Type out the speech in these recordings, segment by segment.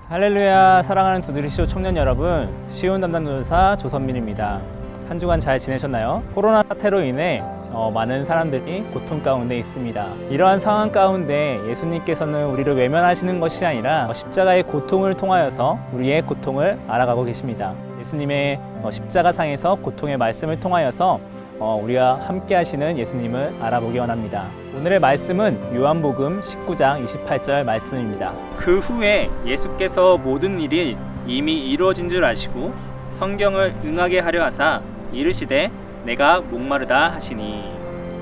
할렐루야. 사랑하는 두드리쇼 청년 여러분, 시온 담당 전도사 조선민입니다. 한 주간 잘 지내셨나요? 코로나 사태로 인해 많은 사람들이 고통 가운데 있습니다. 이러한 상황 가운데 예수님께서는 우리를 외면하시는 것이 아니라 십자가의 고통을 통하여서 우리의 고통을 알아가고 계십니다. 예수님의 십자가상에서 고통의 말씀을 통하여서 우리와 함께 하시는 예수님을 알아보기 원합니다. 오늘의 말씀은 요한복음 19장 28절 말씀입니다. 그 후에 예수께서 모든 일이 이미 이루어진 줄 아시고 성경을 응하게 하려 하사 이르시되 내가 목마르다 하시니.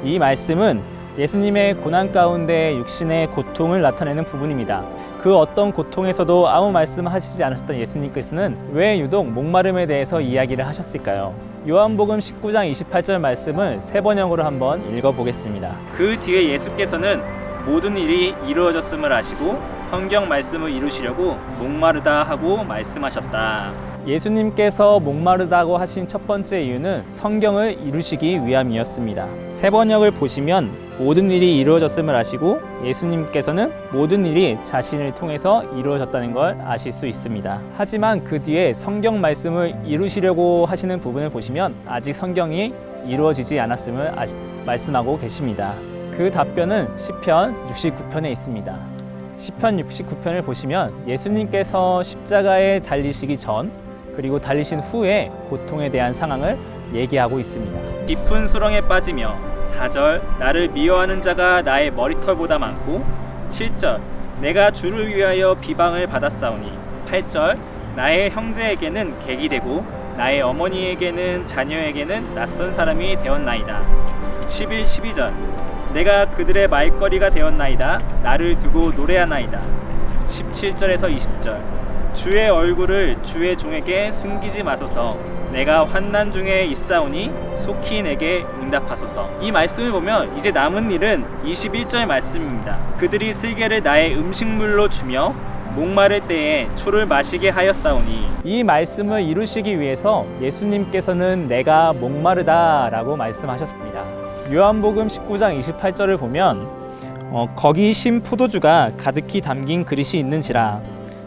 이 말씀은 예수님의 고난 가운데 육신의 고통을 나타내는 부분입니다. 그 어떤 고통에서도 아무 말씀하시지 않으셨던 예수님께서는 왜 유독 목마름에 대해서 이야기를 하셨을까요? 요한복음 19장 28절 말씀을 세 번역으로 한번 읽어보겠습니다. 그 뒤에 예수께서는 모든 일이 이루어졌음을 아시고 성경 말씀을 이루시려고 목마르다 하고 말씀하셨다. 예수님께서 목마르다고 하신 첫 번째 이유는 성경을 이루시기 위함이었습니다. 세 번역을 보시면 모든 일이 이루어졌음을 아시고 예수님께서는 모든 일이 자신을 통해서 이루어졌다는 걸 아실 수 있습니다. 하지만 그 뒤에 성경 말씀을 이루시려고 하시는 부분을 보시면 아직 성경이 이루어지지 않았음을 말씀하고 계십니다. 그 답변은 시편 69편에 있습니다. 시편 69편을 보시면 예수님께서 십자가에 달리시기 전 그리고 달리신 후에 고통에 대한 상황을 얘기하고 있습니다. 깊은 수렁에 빠지며 4절 나를 미워하는 자가 나의 머리털보다 많고 7절 내가 주를 위하여 비방을 받았사오니 8절 나의 형제에게는 객이 되고 나의 어머니에게는 자녀에게는 낯선 사람이 되었나이다. 11, 12절 내가 그들의 말거리가 되었나이다. 나를 두고 노래하나이다. 17절에서 20절 주의 얼굴을 주의 종에게 숨기지 마소서. 내가 환난 중에 있사오니 속히 내게 응답하소서. 이 말씀을 보면 이제 남은 일은 21절 말씀입니다. 그들이 슬개를 나의 음식물로 주며 목마를 때에 초를 마시게 하였사오니. 이 말씀을 이루시기 위해서 예수님께서는 내가 목마르다 라고 말씀하셨습니다. 요한복음 19장 28절을 보면 거기 신 포도주가 가득히 담긴 그릇이 있는지라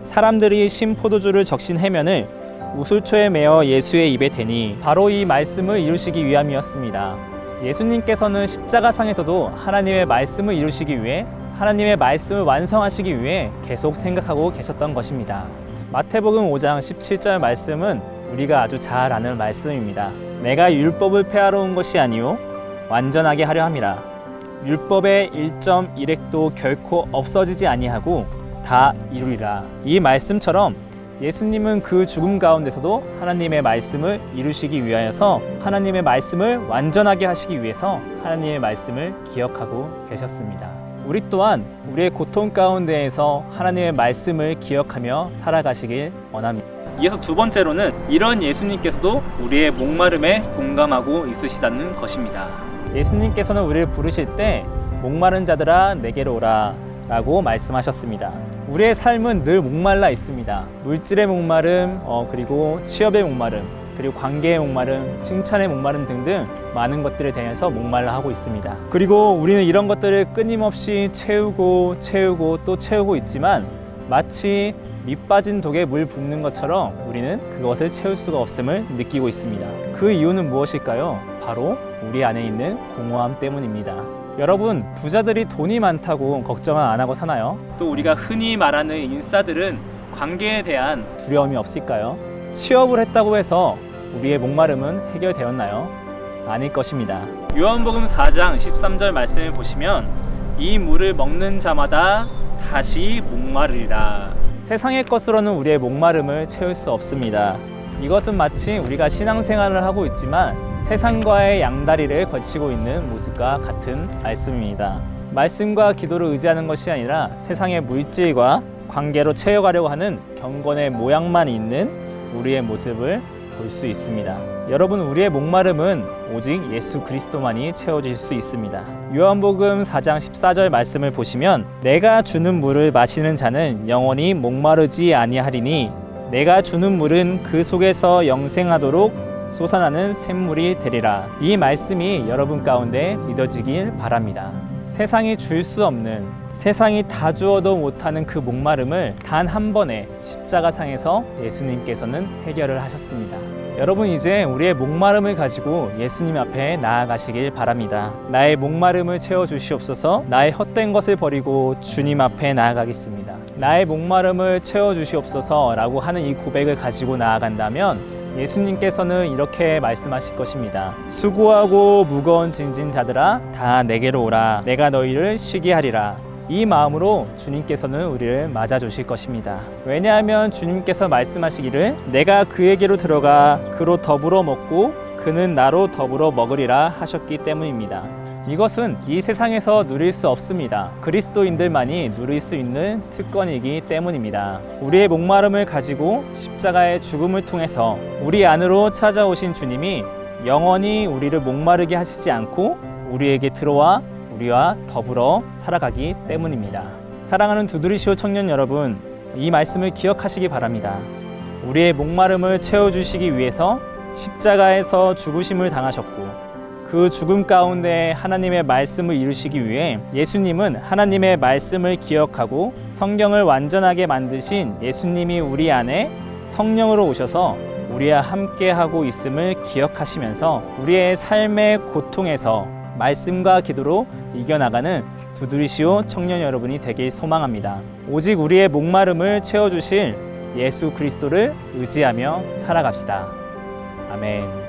사람들이 신 포도주를 적신 해면을 우슬초에 메어 예수의 입에 대니. 바로 이 말씀을 이루시기 위함이었습니다. 예수님께서는 십자가상에서도 하나님의 말씀을 이루시기 위해 하나님의 말씀을 완성하시기 위해 계속 생각하고 계셨던 것입니다. 마태복음 5장 17절 말씀은 우리가 아주 잘 아는 말씀입니다. 내가 율법을 폐하러 온 것이 아니요 완전하게 하려 함이라. 율법의 1.1획도 결코 없어지지 아니하고 다 이루리라. 이 말씀처럼 예수님은 그 죽음 가운데서도 하나님의 말씀을 이루시기 위하여서 하나님의 말씀을 완전하게 하시기 위해서 하나님의 말씀을 기억하고 계셨습니다. 우리 또한 우리의 고통 가운데에서 하나님의 말씀을 기억하며 살아가시길 원합니다. 이어서 두 번째로는 이런 예수님께서도 우리의 목마름에 공감하고 있으시다는 것입니다. 예수님께서는 우리를 부르실 때 목마른 자들아 내게로 오라 라고 말씀하셨습니다. 우리의 삶은 늘 목말라 있습니다. 물질의 목마름, 그리고 취업의 목마름, 그리고 관계의 목마름, 칭찬의 목마름 등등 많은 것들에 대해서 목말라 하고 있습니다. 그리고 우리는 이런 것들을 끊임없이 채우고 또 채우고 있지만 마치 밑 빠진 독에 물 붓는 것처럼 우리는 그것을 채울 수가 없음을 느끼고 있습니다. 그 이유는 무엇일까요? 바로 우리 안에 있는 공허함 때문입니다. 여러분, 부자들이 돈이 많다고 걱정을 안 하고 사나요? 또 우리가 흔히 말하는 인싸들은 관계에 대한 두려움이 없을까요? 취업을 했다고 해서 우리의 목마름은 해결되었나요? 아닐 것입니다. 요한복음 4장 13절 말씀을 보시면 이 물을 먹는 자마다 다시 목마르리라. 세상의 것으로는 우리의 목마름을 채울 수 없습니다. 이것은 마치 우리가 신앙생활을 하고 있지만 세상과의 양다리를 걸치고 있는 모습과 같은 말씀입니다. 말씀과 기도를 의지하는 것이 아니라 세상의 물질과 관계로 채워가려고 하는 경건의 모양만 있는 우리의 모습을 볼 수 있습니다. 여러분, 우리의 목마름은 오직 예수 그리스도만이 채워주실 수 있습니다. 요한복음 4장 14절 말씀을 보시면 내가 주는 물을 마시는 자는 영원히 목마르지 아니하리니 내가 주는 물은 그 속에서 영생하도록 솟아나는 샘물이 되리라. 이 말씀이 여러분 가운데 믿어지길 바랍니다. 세상이 줄 수 없는, 세상이 다 주어도 못하는 그 목마름을 단 한 번에 십자가상에서 예수님께서는 해결을 하셨습니다. 여러분, 이제 우리의 목마름을 가지고 예수님 앞에 나아가시길 바랍니다. 나의 목마름을 채워주시옵소서. 나의 헛된 것을 버리고 주님 앞에 나아가겠습니다. 나의 목마름을 채워주시옵소서 라고 하는 이 고백을 가지고 나아간다면 예수님께서는 이렇게 말씀하실 것입니다. 수고하고 무거운 짐진 자들아, 다 내게로 오라. 내가 너희를 쉬게 하리라. 이 마음으로 주님께서는 우리를 맞아주실 것입니다. 왜냐하면 주님께서 말씀하시기를 내가 그에게로 들어가 그로 더불어 먹고 그는 나로 더불어 먹으리라 하셨기 때문입니다. 이것은 이 세상에서 누릴 수 없습니다. 그리스도인들만이 누릴 수 있는 특권이기 때문입니다. 우리의 목마름을 가지고 십자가의 죽음을 통해서 우리 안으로 찾아오신 주님이 영원히 우리를 목마르게 하시지 않고 우리에게 들어와 우리와 더불어 살아가기 때문입니다. 사랑하는 두드리시오 청년 여러분, 이 말씀을 기억하시기 바랍니다. 우리의 목마름을 채워주시기 위해서 십자가에서 죽으심을 당하셨고 그 죽음 가운데 하나님의 말씀을 이루시기 위해 예수님은 하나님의 말씀을 기억하고 성경을 완전하게 만드신 예수님이 우리 안에 성령으로 오셔서 우리와 함께하고 있음을 기억하시면서 우리의 삶의 고통에서 말씀과 기도로 이겨나가는 두드리시오 청년 여러분이 되길 소망합니다. 오직 우리의 목마름을 채워주실 예수 그리스도를 의지하며 살아갑시다. 아멘.